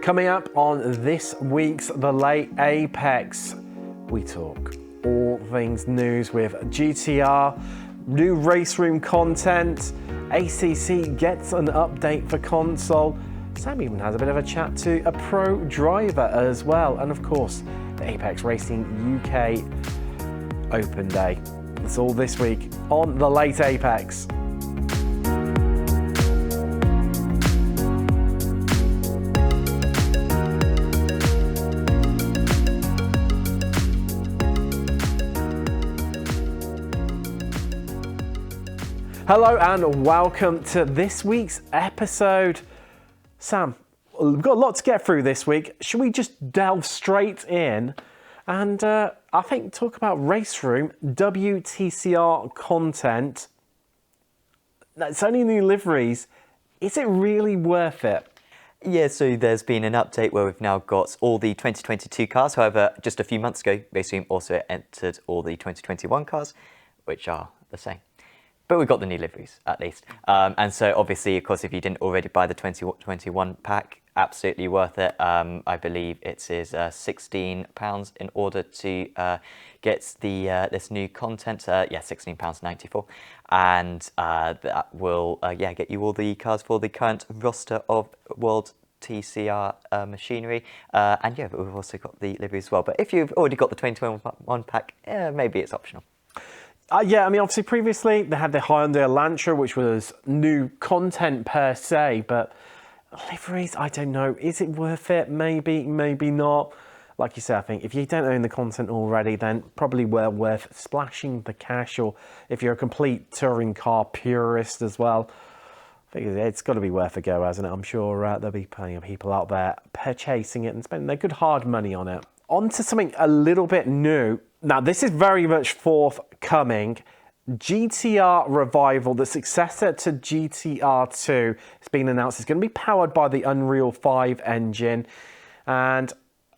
Coming up on this week's The Late Apex, we talk all things news with GTR, new race room content, ACC gets an update for console, Sam even has a bit of a chat to a pro driver as well, and of course, the Apex Racing UK Open Day. That's all this week on The Late Apex. Hello and welcome to this week's episode. Sam, we've got a lot to get through this week. Should we just delve straight in and I think talk about RaceRoom, WTCR content. It's only new liveries. Is it really worth it? Yeah, so there's been an update where we've now got all the 2022 cars. However, just a few months ago, RaceRoom also entered all the 2021 cars, which are the same. But we've got the new liveries, at least. And so obviously, of course, if you didn't already buy the 2021 pack, absolutely worth it. I believe it is £16 in order to get the this new content. Yeah, £16.94. And that will get you all the cars for the current roster of World TCR machinery. And yeah, we've also got the livery as well. But if you've already got the 2021 pack, maybe it's optional. Yeah, I mean, obviously previously they had the Hyundai Elantra, which was new content per se, but liveries, I don't know. Is it worth it? Maybe, maybe not. Like you said, I think if you don't own the content already, then probably worth splashing the cash, or if you're a complete touring car purist as well, I think it's got to be worth a go, hasn't it? I'm sure there'll be plenty of people out there purchasing it and spending their good hard money on it. On to something a little bit new. Now, this is very much forthcoming. GTR Revival, the successor to GTR2, has been announced. It's going to be powered by the Unreal 5 engine. And,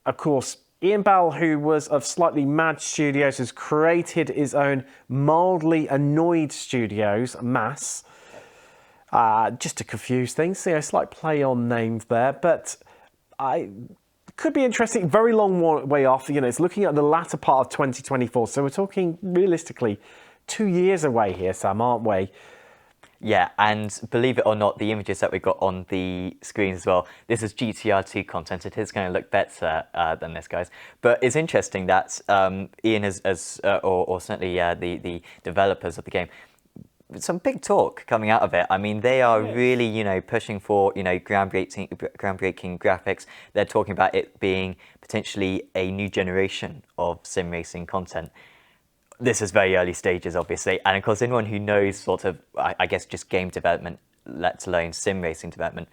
of course, Ian Bell, who was of Slightly Mad Studios, has created his own Mildly Annoyed Studios, MAS. Just to confuse things, you know, slight play on names there. But could be interesting, very long way off. You know, it's looking at the latter part of 2024. So we're talking realistically 2 years away here, Sam, aren't we? Yeah, and believe it or not, the images that we got on the screen as well, this is GTR2 content. It is going to look better than this, guys. But it's interesting that Ian or certainly the developers of the game, some big talk coming out of it. I mean, they are really, you know, pushing for, you know, groundbreaking graphics. They're talking about it being potentially a new generation of sim racing content. This is very early stages, obviously. And of course, anyone who knows sort of, I guess, just game development, let alone sim racing development,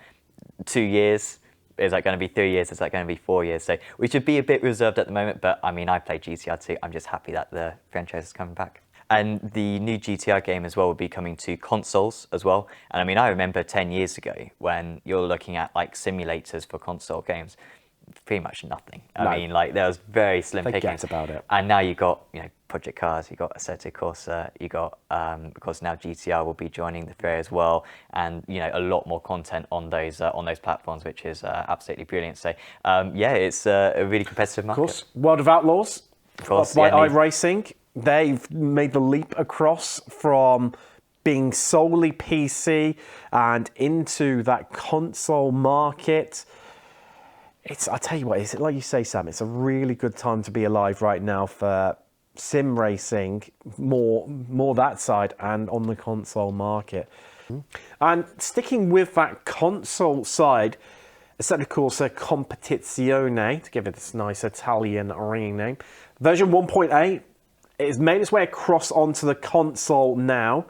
2 years, is that going to be 3 years? Is that going to be 4 years? So we should be a bit reserved at the moment. But I mean, I played GTR2. I'm just happy that the franchise is coming back. And the new GTR game as well will be coming to consoles as well. And I mean, I remember 10 years ago when you're looking at like simulators for console games, pretty much nothing. I mean, like there was very slim pickings about it. And now you got, you know, Project Cars, you got Assetto Corsa, you got, of course, now GTR will be joining the fray as well, and you know, a lot more content on those platforms, which is absolutely brilliant. So yeah, it's a really competitive market. Of course, World of Outlaws, of course, by iRacing. They've made the leap across from being solely PC and into that console market. I tell you what, like you say, Sam, it's a really good time to be alive right now for sim racing, more that side, and on the console market. And sticking with that console side, Assetto Corsa Competizione, to give it this nice Italian ringing name, version 1.8. It's made its way across onto the console now.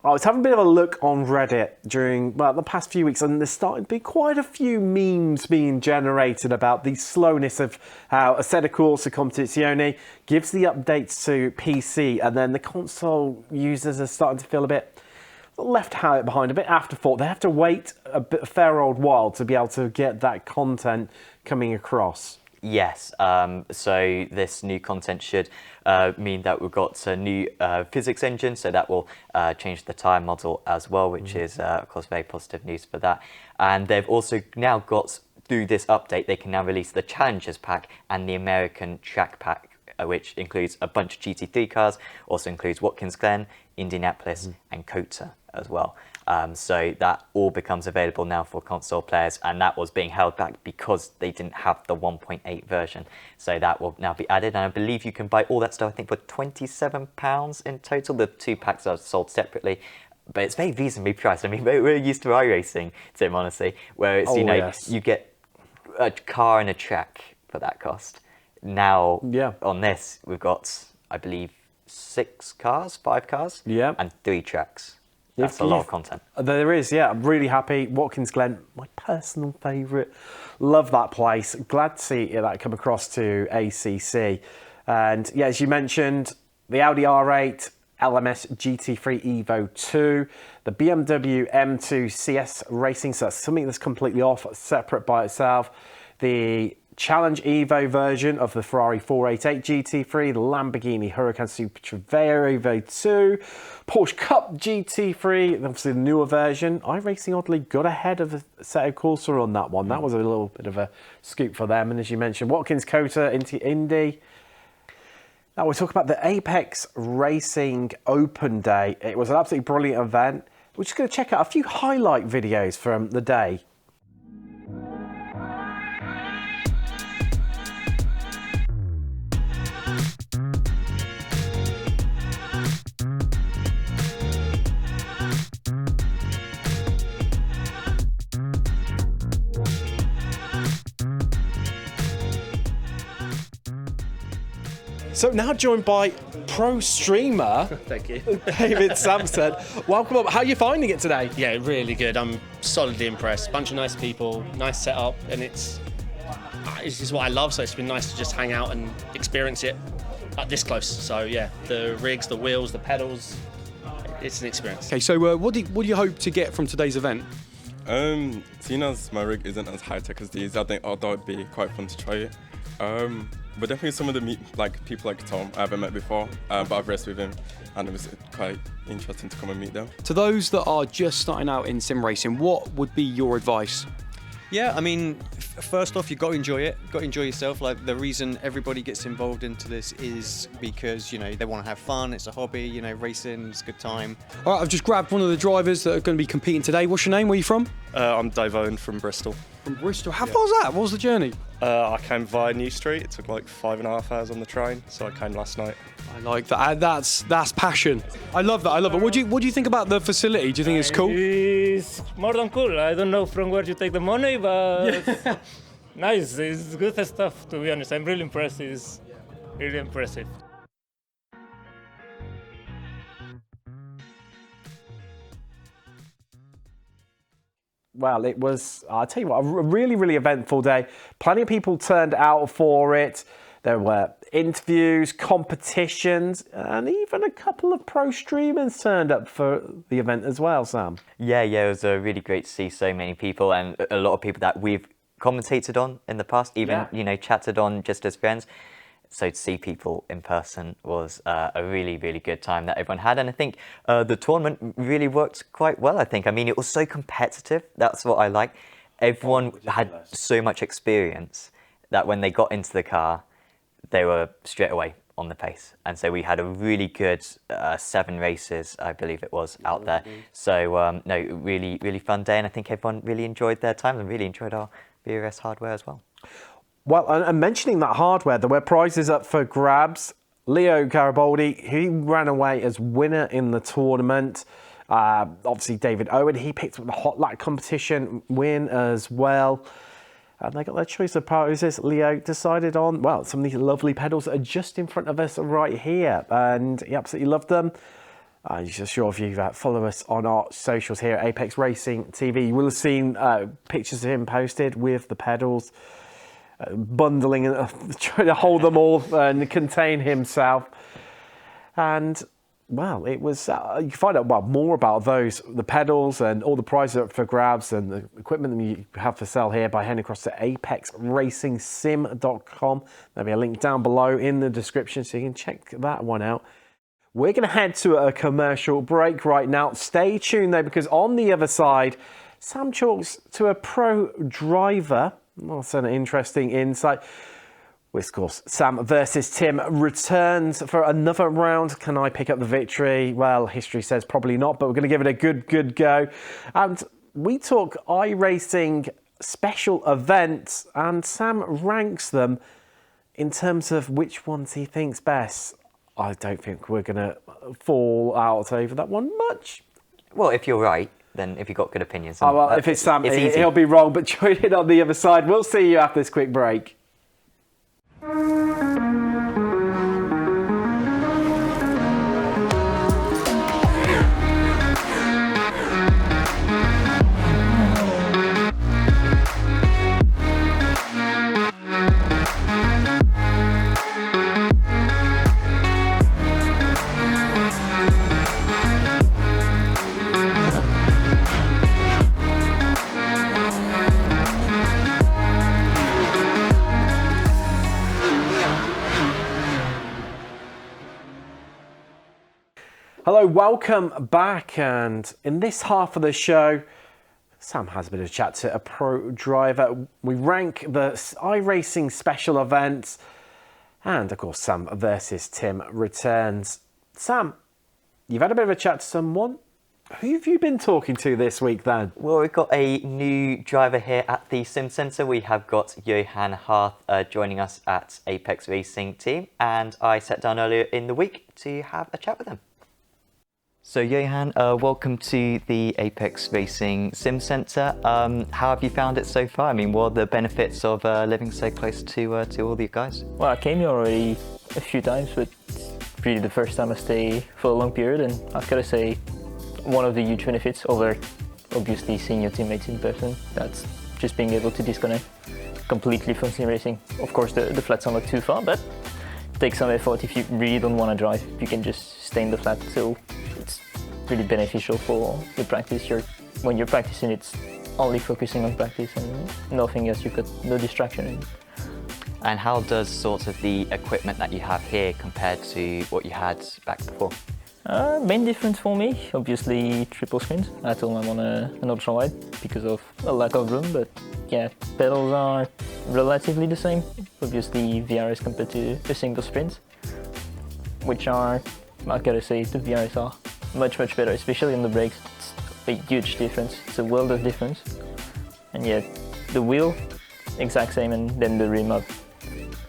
I was having a bit of a look on Reddit during the past few weeks, and there's starting to be quite a few memes being generated about the slowness of how Assetto Corsa Competizione gives the updates to PC, and then the console users are starting to feel a bit left behind, a bit afterthought. They have to wait a fair old while to be able to get that content coming across. Yes, so this new content should mean that we've got a new physics engine, so that will change the tyre model as well, which is, of course, very positive news for that. And they've also now got through this update, they can now release the Challengers Pack and the American Track Pack, which includes a bunch of GT3 cars, also includes Watkins Glen, Indianapolis, and COTA as well. So that all becomes available now for console players, and that was being held back because they didn't have the 1.8 version. So that will now be added, and I believe you can buy all that stuff, I think, for £27 in total. The 2 packs are sold separately, but it's very reasonably priced. I mean, we're used to iRacing, Tim, honestly, where it's, you know, yes. you get a car and a track for that cost. Now, on this, we've got, I believe, 5 cars, and 3 tracks. That's a lot of content. There is, yeah. I'm really happy. Watkins Glen, my personal favourite. Love that place. Glad to see that come across to ACC. And yeah, as you mentioned, the Audi R8, LMS GT3 Evo 2, the BMW M2 CS Racing, so that's something that's completely off, separate by itself. The Challenge Evo version of the Ferrari 488 GT3, the Lamborghini Huracan Super Trevero Evo 2, Porsche Cup GT3, and obviously the newer version. iRacing oddly got ahead of the Assetto Corsa on that one. That was a little bit of a scoop for them. And as you mentioned, Watkins COTA into Indy. Now we're talking about the Apex Racing Open Day. It was an absolutely brilliant event. We're just going to check out a few highlight videos from the day. So now joined by pro streamer, Thank you. David Sampson. Welcome up. How are you finding it today? Yeah, really good. I'm solidly impressed. Bunch of nice people, nice setup, and it's just what I love. So it's been nice to just hang out and experience it this close. So yeah, the rigs, the wheels, the pedals, it's an experience. Okay, so what do you hope to get from today's event? Seeing as my rig isn't as high tech as these, I think that would be quite fun to try it. But definitely some of the people like Tom I haven't met before, but I've raced with him, and it was quite interesting to come and meet them. To those that are just starting out in sim racing, what would be your advice? Yeah, I mean, first off, you've got to enjoy it. Got to enjoy yourself. Like, the reason everybody gets involved into this is because, you know, they want to have fun. It's a hobby, you know, racing, it's a good time. All right, I've just grabbed one of the drivers that are going to be competing today. What's your name? Where are you from? I'm Yohann from Bristol. From Bristol. How far was that? What was the journey? I came via New Street. It took like 5.5 hours on the train, so I came last night. I like that. That's passion. I love that. I love it. What do you think about the facility? Do you think it's cool? It's more than cool. I don't know from where you take the money, but nice. It's good stuff, to be honest. I'm really impressed. It's really impressive. Well, it was, I'll tell you what, a really, really eventful day. Plenty of people turned out for it. There were interviews, competitions, and even a couple of pro streamers turned up for the event as well, Sam. Yeah, it was really great to see so many people, and a lot of people that we've commentated on in the past, even, you know, chatted on just as friends. So to see people in person was a really, really good time that everyone had. And I think the tournament really worked quite well, I think. I mean, it was so competitive. That's what I like. Everyone had so much experience that when they got into the car, they were straight away on the pace. And so we had a really good 7 races, I believe it was, out there. So, no, really, really fun day. And I think everyone really enjoyed their time and really enjoyed our BRS hardware as well. Well, and mentioning that hardware, there were prizes up for grabs. Leo Garibaldi, he ran away as winner in the tournament. Obviously, David Owen, he picked up the Hot Lap competition win as well. And they got their choice of prizes. Leo decided on, well, some of these lovely pedals that are just in front of us right here. And he absolutely loved them. I'm just sure if you follow us on our socials here at Apex Racing TV, you will have seen pictures of him posted with the pedals. Bundling and trying to hold them all and contain himself. And, well, it was, you can find out more about those, the pedals and all the prizes up for grabs and the equipment that you have for sale here by heading across to apexracingsim.com. There'll be a link down below in the description so you can check that one out. We're going to head to a commercial break right now. Stay tuned though, because on the other side, Sam talks to a pro driver Well, that's an interesting insight. Of course, Sam versus Tim returns for another round. Can I pick up the victory? Well, history says probably not, but we're going to give it a good go. And we talk iRacing special events, and Sam ranks them in terms of which ones he thinks best. I don't think we're going to fall out over that one much. Well, if you're right, then if you've got good opinions. Oh, well, if it's Sam, he'll be wrong, but join in on the other side. We'll see you after this quick break. Hello, welcome back, and in this half of the show, Sam has a bit of a chat to a pro driver. We rank the iRacing special events, and of course Sam versus Tim returns. Sam, you've had a bit of a chat to someone. Who have you been talking to this week then? Well, we've got a new driver here at the Sim Centre. We have got Yohann Harth joining us at Apex Racing team, and I sat down earlier in the week to have a chat with him. So Yohann, welcome to the Apex Racing Sim Centre. How have you found it so far? I mean, what are the benefits of living so close to all the guys? Well, I came here already a few times, but it's really the first time I stay for a long period, and I've got to say, one of the huge benefits over obviously seeing your teammates in person, that's just being able to disconnect completely from sim racing. Of course, the flats are not too far, but it takes some effort if you really don't want to drive. You can just stay in the flat, so it's really beneficial for your practice. When you're practicing, it's only focusing on practice and nothing else. You've got no distraction. And how does sort of the equipment that you have here compared to what you had back before? Main difference for me, obviously triple screens. At home I'm on an ultra wide because of a lack of room, but yeah, pedals are relatively the same. Obviously VRS compared to the single screens, which are, I gotta say, the VRS are much better, especially on the brakes. It's a huge difference. It's a world of difference. And yeah, the wheel, exact same, and then the rim I've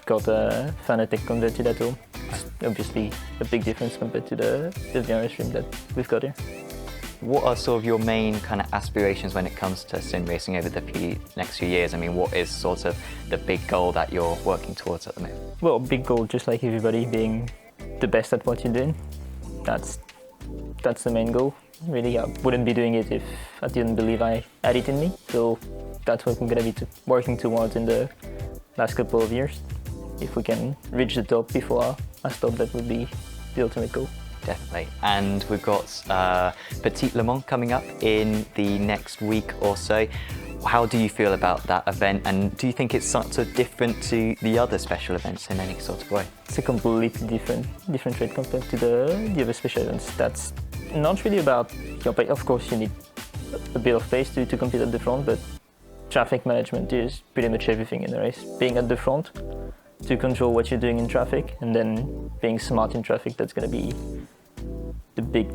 got a Fanatec converted at home. It's obviously a big difference compared to the VRS rim that we've got here. What are sort of your main kind of aspirations when it comes to sim racing over the next few years? I mean, what is sort of the big goal that you're working towards at the moment? Well, big goal, just like everybody, being the best at what you're doing. That's the main goal. Really, I wouldn't be doing it if I didn't believe I had it in me. So that's what I'm going to be working towards in the last couple of years. If we can reach the top before I stop, that would be the ultimate goal. Definitely. And we've got Petit Le Mans coming up in the next week or so. How do you feel about that event, and do you think it's sort of different to the other special events in any sort of way? It's a completely different rate compared to the other special events. That's not really about your pace. Of course, you need a bit of pace to compete at the front, but traffic management is pretty much everything in the race. Being at the front to control what you're doing in traffic, and then being smart in traffic, that's going to be the big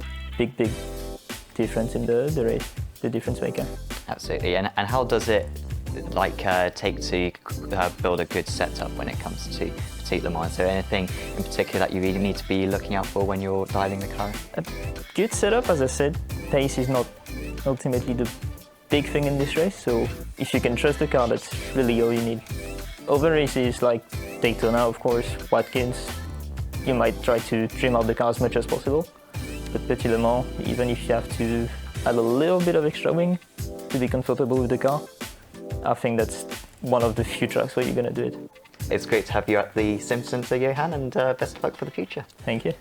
difference in the race, the difference maker. Absolutely. And how does it take to build a good setup when it comes to Petit Le Mans? Is there anything in particular that you really need to be looking out for when you're dialing the car? A good setup, as I said, pace is not ultimately the big thing in this race, so if you can trust the car, that's really all you need. Other races like Daytona, of course, Watkins, you might try to trim out the car as much as possible, but Petit Le Mans, even if you have to add a little bit of extra wing to be comfortable with the car, I think that's one of the few tracks where you're going to do it. It's great to have you at the Sim Centre, Yohann, and best of luck for the future. Thank you.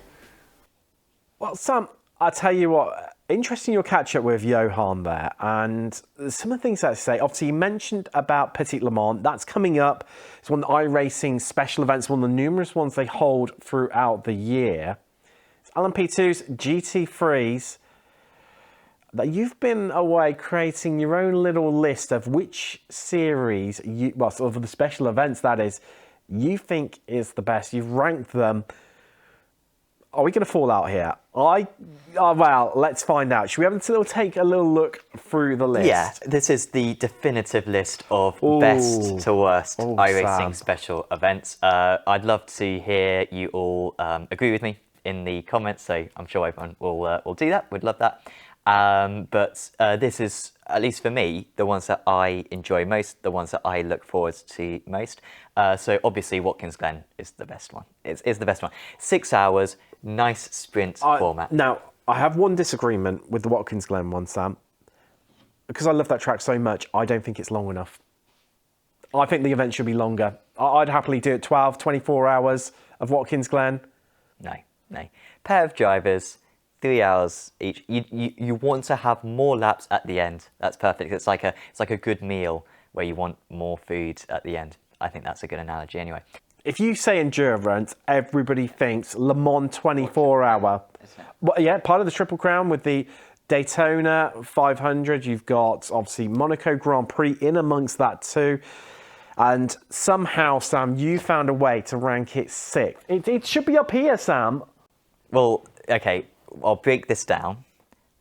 Well, Sam, I'll tell you what, interesting your catch-up with Yohann there, and some of the things that say, obviously you mentioned about Petit Le Mans, that's coming up. It's one of the iRacing special events, one of the numerous ones they hold throughout the year. It's LMP2s, GT3s. that you've been away creating your own little list of which series, well, sort of the special events that is, you think is the best. You've ranked them. Are we going to fall out here? Well, let's find out. Should we have a take a little look through the list? Yeah, this is the definitive list of best to worst iRacing special events. I'd love to hear you all agree with me in the comments, so I'm sure everyone will do that. We'd love that. But this is, at least for me, the ones that I enjoy most, the ones that I look forward to most. So obviously Watkins Glen is the best one. It's the best one. 6 hours, nice sprint format. Now, I have one disagreement with the Watkins Glen one, Sam. Because I love that track so much, I don't think it's long enough. I think the event should be longer. I'd happily do it 12, 24 hours of Watkins Glen. No. Pair of drivers, 3 hours each. You want to have more laps at the end. That's perfect. It's like a good meal where you want more food at the end. I think that's a good analogy anyway. If you say endurance, everybody thinks Le Mans 24 hour. Well, yeah, part of the Triple Crown with the Daytona 500. You've got obviously Monaco Grand Prix in amongst that too. And somehow, Sam, you found a way to rank it 6th. It should be up here, Sam. Well, okay, I'll break this down.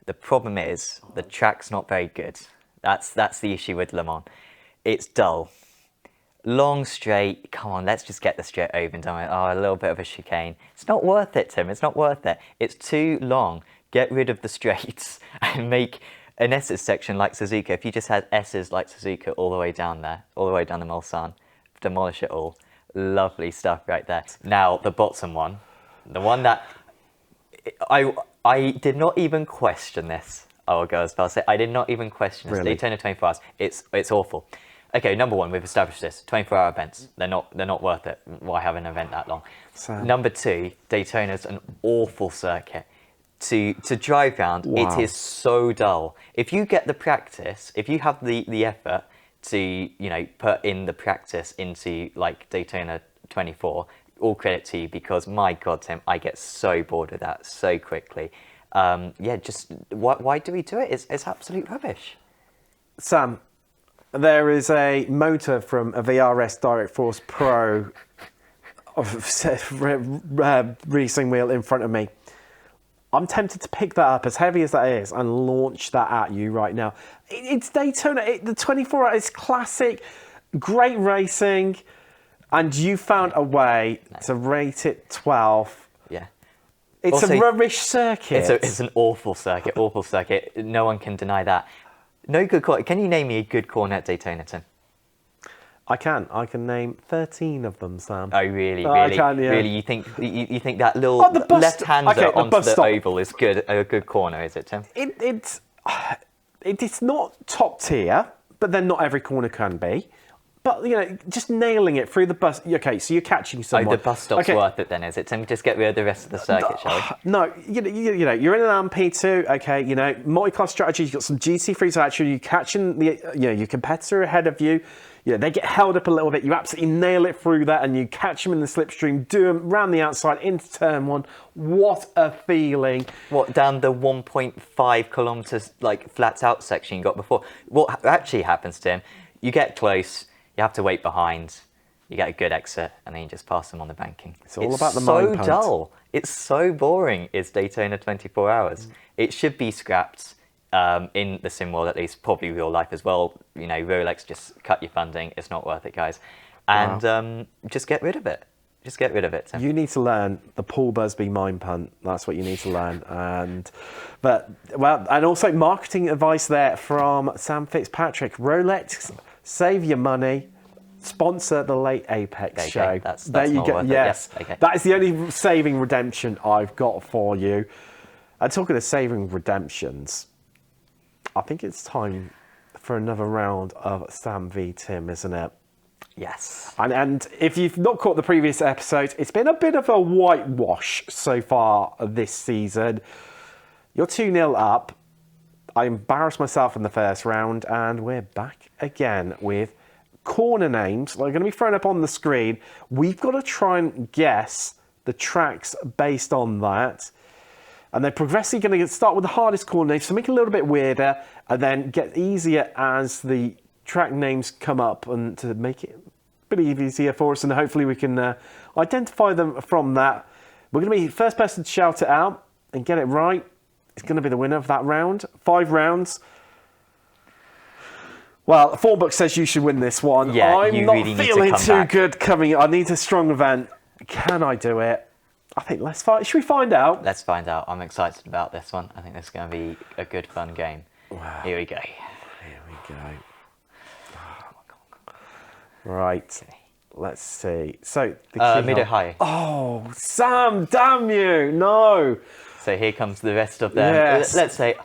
The problem is the track's not very good. That's the issue with Le Mans. It's dull. Long straight, come on, let's just get the straight over and done with. Oh, a little bit of a chicane. It's not worth it, Tim, it's not worth it. It's too long. Get rid of the straights and make an S's section like Suzuka. If you just had S's like Suzuka all the way down there, all the way down the Mulsanne, demolish it all. Lovely stuff right there. Now, the bottom one, the one that I did not even question this. I will go as far as say I did not even question this. Really? Daytona 24 hours. It's awful. Okay, number one, we've established this. 24-hour events. They're not worth it. Why have an event that long? Sam. Number two, Daytona's an awful circuit. To drive around, Wow. it is so dull. If you get the practice, if you have the effort to, put in the practice into like Daytona 24, all credit to you, because my God, Tim, I get so bored with that so quickly. Just why do we do it? It's absolute rubbish. Sam, there is a motor from a VRS Direct Force Pro racing wheel in front of me. I'm tempted to pick that up, as heavy as that is, and launch that at you right now. It's Daytona, the 24 hours, it's classic, great racing, and you found a way to rate it 12. Yeah. It's Also, a rubbish circuit. It's an awful circuit, awful circuit. No one can deny that. No good corner. Can you name me a good corner at Daytona, Tim? I can name 13 of them, Sam. Oh, really? I can, yeah. Really? You think that little the bus- left-hander okay, the onto bus the stop. oval is a good corner, is it, Tim? It's not top tier, but then not every corner can be. But, just nailing it through the bus. Okay, so you're catching someone. Oh, the bus stop's worth it then, is it, Tim? Just get rid of the rest of the circuit, shall we? No, you're in an LMP2, okay, multi-class strategy, you've got some GT3, so actually you're catching your competitor ahead of you. They get held up a little bit, you absolutely nail it through that, and you catch them in the slipstream, do them round the outside into turn one. What a feeling. What, down the 1.5 kilometres, flat out section you got before? What actually happens, Tim, you get close, you have to wait behind, you get a good exit, and then you just pass them on the banking. It's all about the mind so punt. dull. It's so boring, is Daytona 24 hours. It should be scrapped in the sim world, at least, probably real life as well. Rolex, just cut your funding. It's not worth it, guys. And just get rid of it. Just get rid of it, Tim. You need to learn the Paul Busby mind punt. That's what you need to learn. And also marketing advice there from Sam Fitzpatrick. Rolex, save your money. Sponsor the Late Apex show. That's there you more go. worth it. Yes, Yeah, okay. That is the only saving redemption I've got for you. And talking of saving redemptions, I think it's time for another round of Sam v Tim, isn't it? Yes. And if you've not caught the previous episode, it's been a bit of a whitewash so far this season. You're 2-0 up. I embarrassed myself in the first round, and we're back again with corner names. They're going to be thrown up on the screen. We've got to try and guess the tracks based on that. And they're progressively going to start with the hardest corner names, so make it a little bit weirder, and then get easier as the track names come up, and to make it a bit easier for us, and hopefully we can identify them from that. We're going to be the first person to shout it out and get it right. It's going to be the winner of that round. 5 rounds. Well, the form book says you should win this one. Yeah, I'm you not really need to feeling come too back. good coming. I need a strong event. Can I do it? I think let's find. Should we find out? Let's find out. I'm excited about this one. I think this is going to be a good, fun game. Wow. Here we go. Here we go. Right. Let's see. So the mid or high. Oh, Sam! Damn you! No. So here comes the rest of them. Yes. Let's say,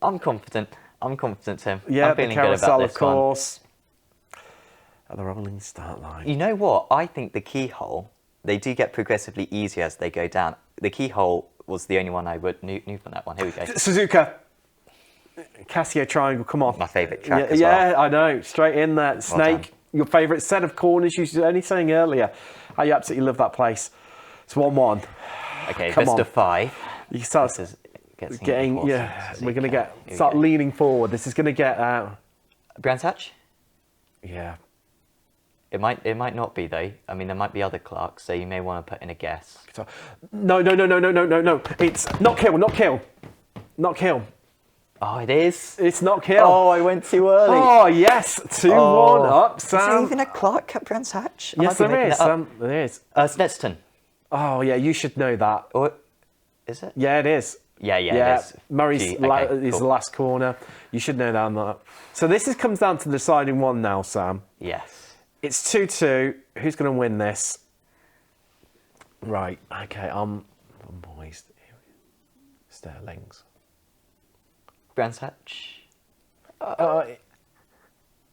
I'm confident. I'm confident, Tim. Yeah, I'm feeling the good about carousel, this of course. At the rolling start line. You know what? I think the keyhole, they do get progressively easier as they go down. The keyhole was the only one I would knew from that one. Here we go. Suzuka. Casio Triangle, come on. My favourite track Yeah, as well. I know. Straight in there. Snake, done. your favourite set of corners. You were only saying earlier how you absolutely love that place. It's 1-1. Okay, Come best on. of 5. You start This is getting, important. yeah, Suzuka. we're going to Here we start go. leaning forward. This is going to get, Brands Hatch? yeah. It might not be though. I mean, there might be other Clarks, so you may want to put in a guess. No. It's not kill, not kill. Not kill. Oh, it is. It's not kill. Oh, I went too early. Oh, yes. 2-1 up, Is there Sam. even a Clark at Brands Hatch? I Yes, might be there making is. it up. There is. Snedston. Oh, yeah, you should know that. Or is it? Yeah, it is. Yeah, it is. Murray's Gee, okay, is cool. the last corner. You should know that on that. So this comes down to the deciding one now, Sam. Yes. It's 2-2. Who's going to win this? Right. Okay. I'm poised. Sterling's. Brands Hatch.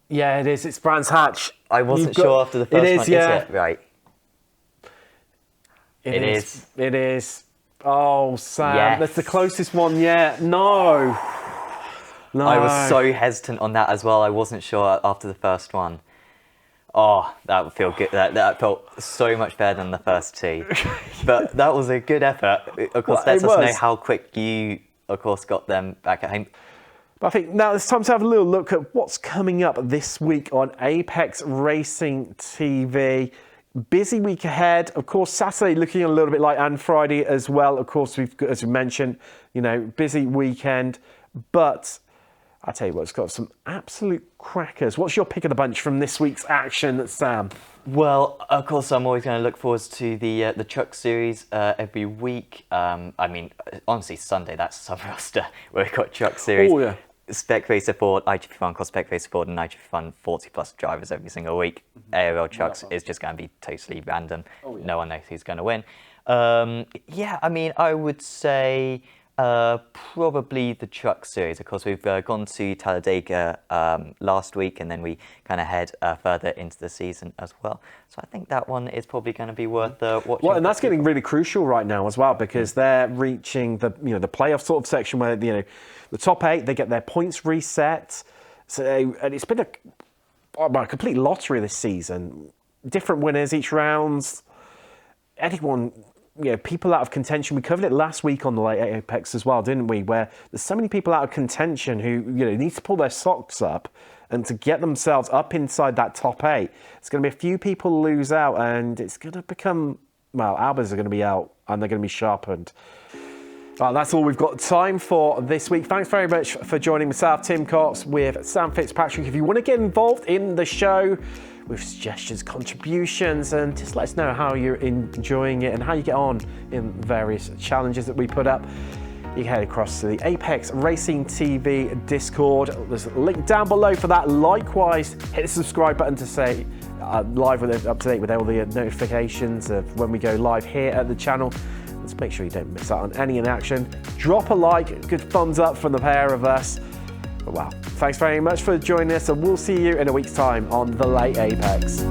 Yeah, it is. It's Brands Hatch. I wasn't You've got- sure after the first It is. one. Yeah. Is it? Right. It is. It is. Oh, Sam. Yes. That's the closest one yet. No. No. I was so hesitant on that as well. I wasn't sure after the first one. Oh, that would feel good. That felt so much better than the first 2. But that was a good effort. Of course, Well, lets it us know was. how quick you, of course, got them back at home. But I think now it's time to have a little look at what's coming up this week on Apex Racing TV. Busy week ahead. Of course, Saturday looking a little bit like, and Friday as well. Of course, we've got, as we mentioned, busy weekend. But I tell you what, it's got some absolute crackers. What's your pick of the bunch from this week's action, Sam? Well, of course, I'm always going to look forward to the Truck Series every week. I mean, honestly, Sunday, that's some roster where we've got Truck Series. Oh, yeah. Spec Racer Ford, IGP Fun, Cost Spec Racer Ford, and IGP Fun 40+ drivers every single week. ARL Trucks is just going to be totally random. No one knows who's going to win. Yeah, I mean, I would say probably the Truck Series. Of course, we've gone to Talladega last week, and then we kind of head further into the season as well. So I think that one is probably going to be worth watching. Well, and that's getting really crucial right now as well, because they're reaching the the playoff sort of section where the top 8, they get their points reset. So and it's been a complete lottery this season. Different winners each round. Anyone. People out of contention. We covered it last week on the late Apex as well, didn't we? Where there's so many people out of contention who need to pull their socks up and to get themselves up inside that top 8. It's going to be a few people lose out, and it's going to become Albers are going to be out, and they're going to be sharpened. Well, that's all we've got time for this week. Thanks very much for joining myself, Tim Cox, with Sam Fitzpatrick. If you want to get involved in the show with suggestions, contributions, and just let us know how you're enjoying it and how you get on in various challenges that we put up, you can head across to the Apex Racing TV Discord. There's a link down below for that. Likewise, hit the subscribe button to say live with up to date with all the notifications of when we go live here at the channel. Let's make sure you don't miss out on any in action. Drop a like, good thumbs up from the pair of us. But wow, thanks very much for joining us, and we'll see you in a week's time on The Late Apex.